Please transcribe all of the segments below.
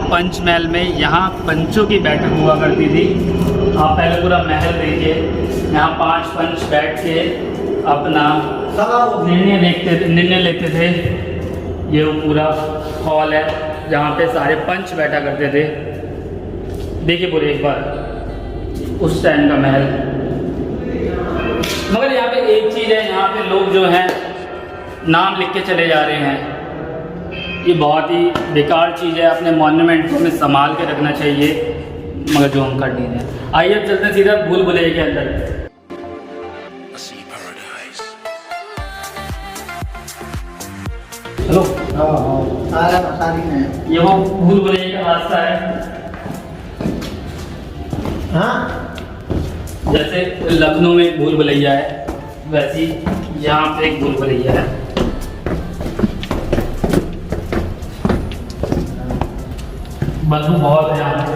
पंचमहल में। यहाँ पंचों की बैठक हुआ करती थी। आप पहले पूरा महल देखिए, यहाँ 5 पंच बैठ के अपना निर्णय लेते थे। ये वो पूरा हॉल है जहाँ पे सारे पंच बैठा करते थे। देखिए पूरे एक बार उस टाइम का महल। मगर यहाँ पे एक चीज़ है, यहाँ पे लोग जो हैं नाम लिख के चले जा रहे हैं। ये बहुत ही बेकार चीज़ है। अपने मॉन्यूमेंट को हमें संभाल के रखना चाहिए, मगर जो हम कर नहीं रहे। आइए अब चलते सीधा भूल भुलैया के अंदर। हेलो, ये वो भूल भुलैया का रास्ता है। हाँ, जैसे लखनऊ में एक भूल भुलैया है, वैसी यहाँ पे एक भूल भुलैया है। बदबू बहुत है यहाँ पे।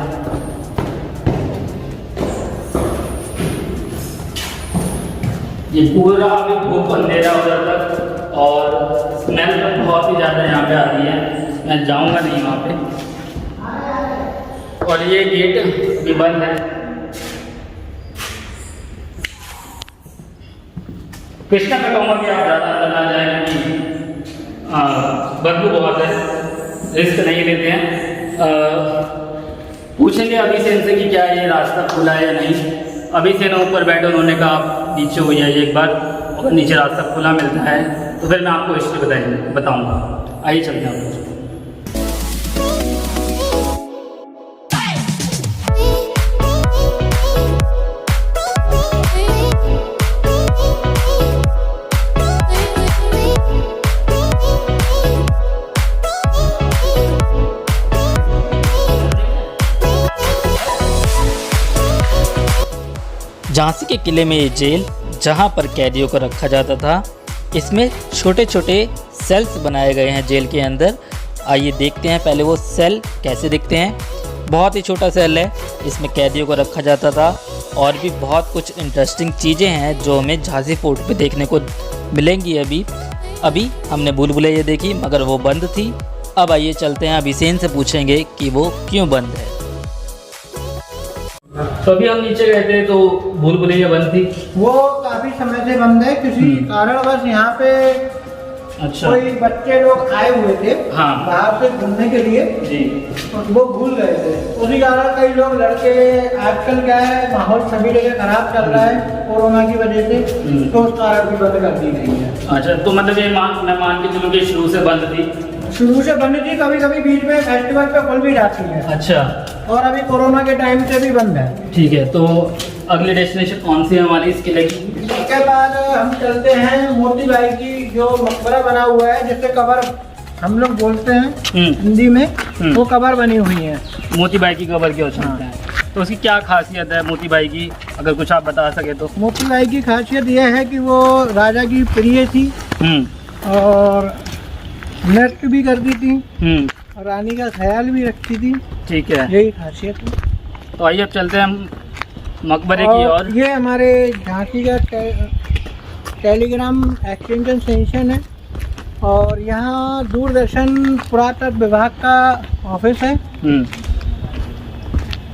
ये पूरा अभी धूप अंधेरा उधर तक, और स्मेल तो बहुत ही ज़्यादा यहाँ पे आ रही है। मैं जाऊँगा नहीं वहाँ पे। और ये गेट भी बंद है। कृष्णा का कहूँगा कि आप ज़्यादा अंदर ना जाए, क्योंकि बदबू बहुत है, रिस्क नहीं लेते हैं। पूछेंगे अभी से इनसे कि क्या ये रास्ता खुला है या नहीं। अभी से ना ऊपर बैठे, उन्होंने कहा आप नीचे हो जाइए एक बार, अगर नीचे रास्ता खुला मिलता है तो फिर मैं आपको हिस्ट्री बताऊँगा। आइए चलते हैं। झांसी के किले में ये जेल जहां पर कैदियों को रखा जाता था, इसमें छोटे छोटे सेल्स बनाए गए हैं जेल के अंदर। आइए देखते हैं पहले वो सेल कैसे दिखते हैं। बहुत ही छोटा सेल है, इसमें कैदियों को रखा जाता था। और भी बहुत कुछ इंटरेस्टिंग चीज़ें हैं जो हमें झांसी फोर्ट पे देखने को मिलेंगी। अभी हमने भूल भुलैया देखी, मगर वो बंद थी। अब आइए चलते हैं, अभिषेक से पूछेंगे कि वो क्यों बंद है। तो अभी हम नीचे गए थे तो भूल भुलैया बंद थी। वो काफी समय से बंद है, किसी कारणवश यहाँ पे अच्छा, कोई बच्चे लोग आए हुए थे हाँ, बाहर से घूमने के लिए जी, तो वो भूल गए थे। उसी कारण कई लोग लड़के, आजकल क्या है माहौल सभी जगह खराब चल रहा है कोरोना की वजह से, तो उस कारण भी बंद कर दी गई है। अच्छा, तो मतलब ये मैं मान के चलूँ कि शुरू से बंद थी। शुरू से बंद थी, कभी कभी बीच में फेस्टिवल पे खुल भी जाती है। अच्छा, और अभी कोरोना के टाइम से भी बंद है। ठीक है। तो अगली डेस्टिनेशन कौन सी है हमारी इस किले की? इसके बाद हम चलते हैं मोती बाई की जो मकबरा बना हुआ है, जिससे कबर हम लोग बोलते हैं हिंदी में, वो कबर बनी हुई है। मोती बाई की कबर क्यों चलता है? तो उसकी क्या खासियत है मोती बाई की, अगर कुछ आप बता सके तो। मोती बाई की खासियत यह है कि वो राजा की प्रिय थी और नृत्य भी करती थी और रानी का ख्याल भी रखती थी। ठीक है, यही खासियत है। तो आइए अब चलते हैं हम मकबरे की ओर। ये हमारे झांसी का टेलीग्राम एक्सटेंशन स्टेशन है और यहाँ दूरदर्शन पुरातत्व विभाग का ऑफिस है।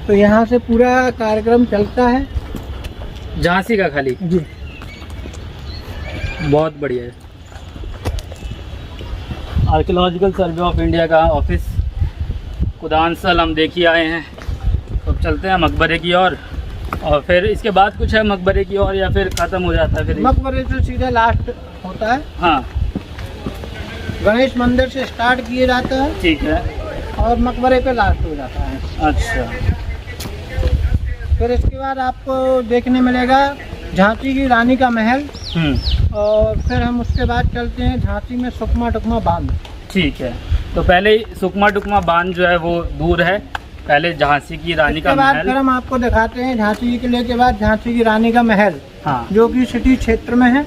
तो यहाँ से पूरा कार्यक्रम चलता है झांसी का खाली जी। बहुत बढ़िया है। आर्कियोलॉजिकल सर्वे ऑफ इंडिया का ऑफिस कुदानसल हम देख ही आए हैं। तो अब चलते हैं मकबरे की ओर, और फिर इसके बाद कुछ है मकबरे की ओर या फिर ख़त्म हो जाता है? फिर मकबरे से सीधा लास्ट होता है। हाँ, गणेश मंदिर से स्टार्ट किया जाता है, ठीक है, और मकबरे पे लास्ट हो जाता है। अच्छा। फिर इसके बाद आपको देखने मिलेगा झांसी की रानी का महल, और फिर हम उसके बाद चलते हैं झांसी में सुकमा टुकमा बांध। ठीक है, तो पहले सुकमा टुकमा बांध जो है वो दूर है, पहले झांसी की रानी का महल। फिर हम आपको दिखाते हैं झांसी के किले के बाद झांसी की रानी का महल, हाँ, जो कि सिटी क्षेत्र में है,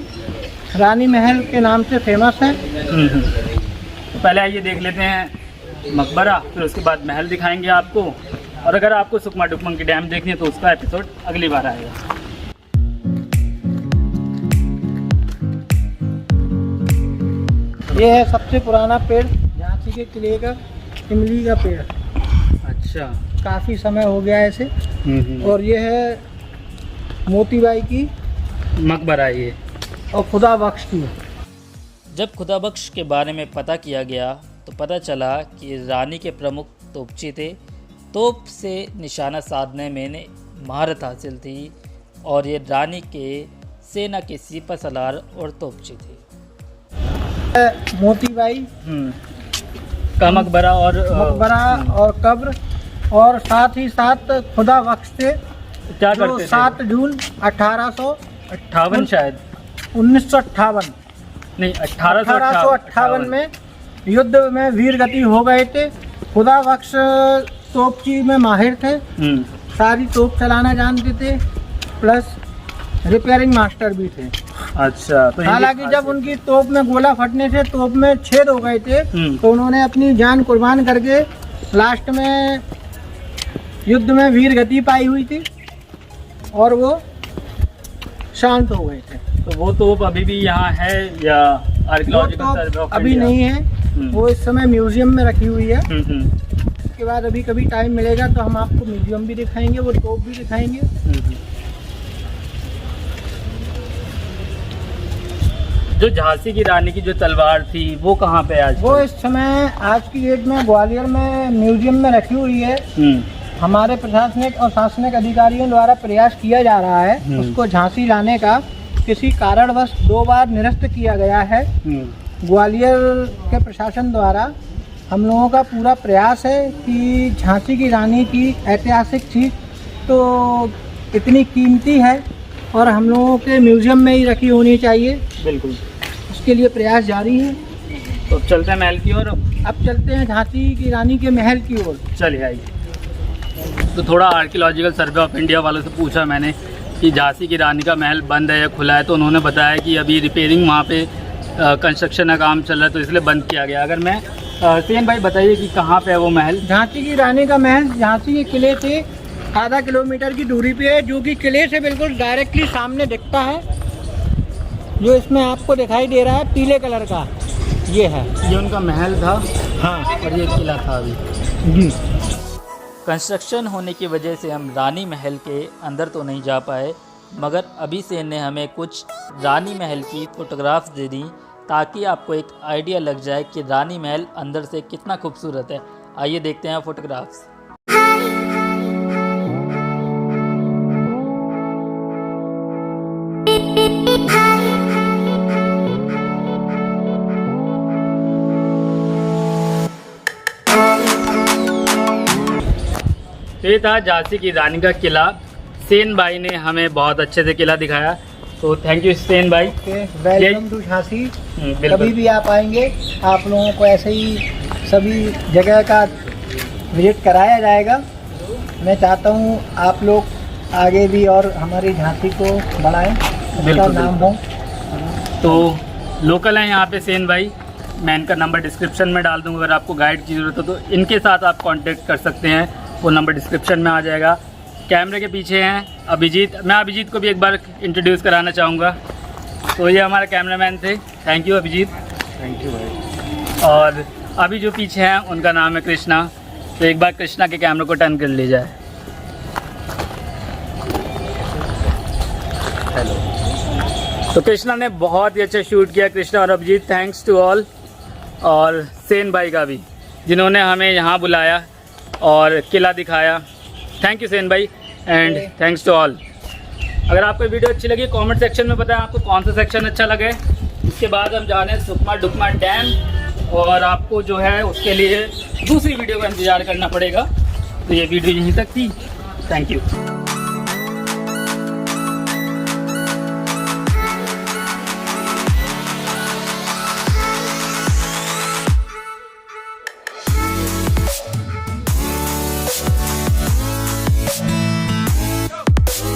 रानी महल के नाम से फेमस है। तो पहले आइए देख लेते हैं मकबरा, फिर उसके बाद महल दिखाएंगे आपको। और अगर आपको सुकमा टुकमा की डैम देखनी है तो उसका एपिसोड अगली बार आएगा। ये है सबसे पुराना पेड़ झांसी के किले का, इमली का पेड़। अच्छा। काफ़ी समय हो गया है इसे। और ये है मोतीबाई की मकबरा ये। और खुदा बख्श की। जब खुदा बख्श के बारे में पता किया गया तो पता चला कि रानी के प्रमुख तोपची थे। तोप से निशाना साधने में महारत हासिल थी और ये रानी के सेना के सिपह सलार और तोपची थे। मोतीबाई का मकबरा और कब्र, और साथ ही साथ खुदा बख्श थे क्या जो करते थे? 7 जून 1858 शायद 1958 नहीं 1858 में युद्ध में वीर गति हो गए थे। खुदा बख्श तोपची में माहिर थे, सारी तोप चलाना जानते थे, प्लस रिपेयरिंग मास्टर भी थे। अच्छा। तो हालांकि जब उनकी तोप में गोला फटने से तोप में छेद हो गए थे तो उन्होंने अपनी जान कुर्बान करके लास्ट में युद्ध में वीर गति पाई हुई थी और वो शांत हो गए थे। तो वो तोप अभी भी यहाँ है या आर्कियोलॉजिकल सर्वे ऑफ अभी इंडिया? नहीं है, वो इस समय म्यूजियम में रखी हुई है। इसके बाद अभी कभी टाइम मिलेगा तो हम आपको म्यूजियम भी दिखाएंगे, वो तोप भी दिखाएंगे। जो झांसी की रानी की जो तलवार थी वो कहाँ पे आज? वो इस समय आज की डेट में ग्वालियर में म्यूजियम में रखी हुई है। हमारे प्रशासनिक और शासनिक अधिकारियों द्वारा प्रयास किया जा रहा है उसको झांसी लाने का। किसी कारणवश 2 बार निरस्त किया गया है। ग्वालियर के प्रशासन द्वारा हम लोगों का पूरा प्रयास है कि झांसी की रानी की ऐतिहासिक चीज़ तो इतनी कीमती है और हम लोगों के म्यूजियम में ही रखी होनी चाहिए। बिल्कुल, उसके लिए प्रयास जारी है। तो चलते हैं महल की ओर। अब चलते हैं झांसी की रानी के महल की ओर। चलिए आइए। तो थोड़ा आर्कियोलॉजिकल सर्वे ऑफ इंडिया वालों से पूछा मैंने कि झांसी की रानी का महल बंद है या खुला है, तो उन्होंने बताया कि अभी रिपेयरिंग वहाँ पे कंस्ट्रक्शन का काम चल रहा है तो इसलिए बंद किया गया। अगर मैं सेन भाई बताइए कि कहाँ पे है वो महल? झांसी की रानी का महल झांसी के किले से आधा किलोमीटर की दूरी पे है, जो कि किले से बिल्कुल डायरेक्टली सामने दिखता है। जो इसमें आपको दिखाई दे रहा है पीले कलर का, ये है, ये उनका महल था। हाँ, और ये किला था अभी जी। कंस्ट्रक्शन होने की वजह से हम रानी महल के अंदर तो नहीं जा पाए, मगर अभी सेन ने हमें कुछ रानी महल की फ़ोटोग्राफ्स दे दी ताकि आपको एक आइडिया लग जाए कि रानी महल अंदर से कितना खूबसूरत है। आइए देखते हैं फ़ोटोग्राफ्स। ये था झांसी की रानी का किला। सेन भाई ने हमें बहुत अच्छे से किला दिखाया, तो थैंक यू सेन भाई। Welcome to Jhansi. बिल्कुल। कभी भी आप आएंगे आप लोगों को ऐसे ही सभी जगह का विजिट कराया जाएगा। मैं चाहता हूँ आप लोग आगे भी और हमारी झांसी को बढ़ाएं, उसका नाम हो। तो लोकल है यहाँ पे सेन भाई, मैं इनका नंबर डिस्क्रिप्शन में डाल दूँगा। अगर आपको गाइड की ज़रूरत हो तो इनके साथ आप कांटेक्ट कर सकते हैं, वो नंबर डिस्क्रिप्शन में आ जाएगा। कैमरे के पीछे हैं अभिजीत। मैं अभिजीत को भी एक बार इंट्रोड्यूस कराना चाहूँगा। तो ये हमारे कैमरामैन थे। Thank you Abhijit. Thank you भाई। और अभी जो पीछे हैं उनका नाम है कृष्णा। तो एक बार कृष्णा के कैमरे को टर्न कर ली जाए। हेलो। तो कृष्णा ने बहुत ही अच्छा शूट किया। कृष्णा और अभिजीत, थैंक्स टू ऑल। और सेन भाई का भी, जिन्होंने हमें यहाँ बुलाया और किला दिखाया। थैंक यू सेन भाई एंड थैंक्स टू ऑल। अगर आपको वीडियो अच्छी लगी कमेंट सेक्शन में बताएं आपको कौन सा सेक्शन अच्छा लगे। इसके बाद हम जा रहे हैं सुकमा डुकमा डैम, और आपको जो है उसके लिए दूसरी वीडियो का इंतज़ार करना पड़ेगा। तो ये वीडियो यहीं तक थी। Thank you.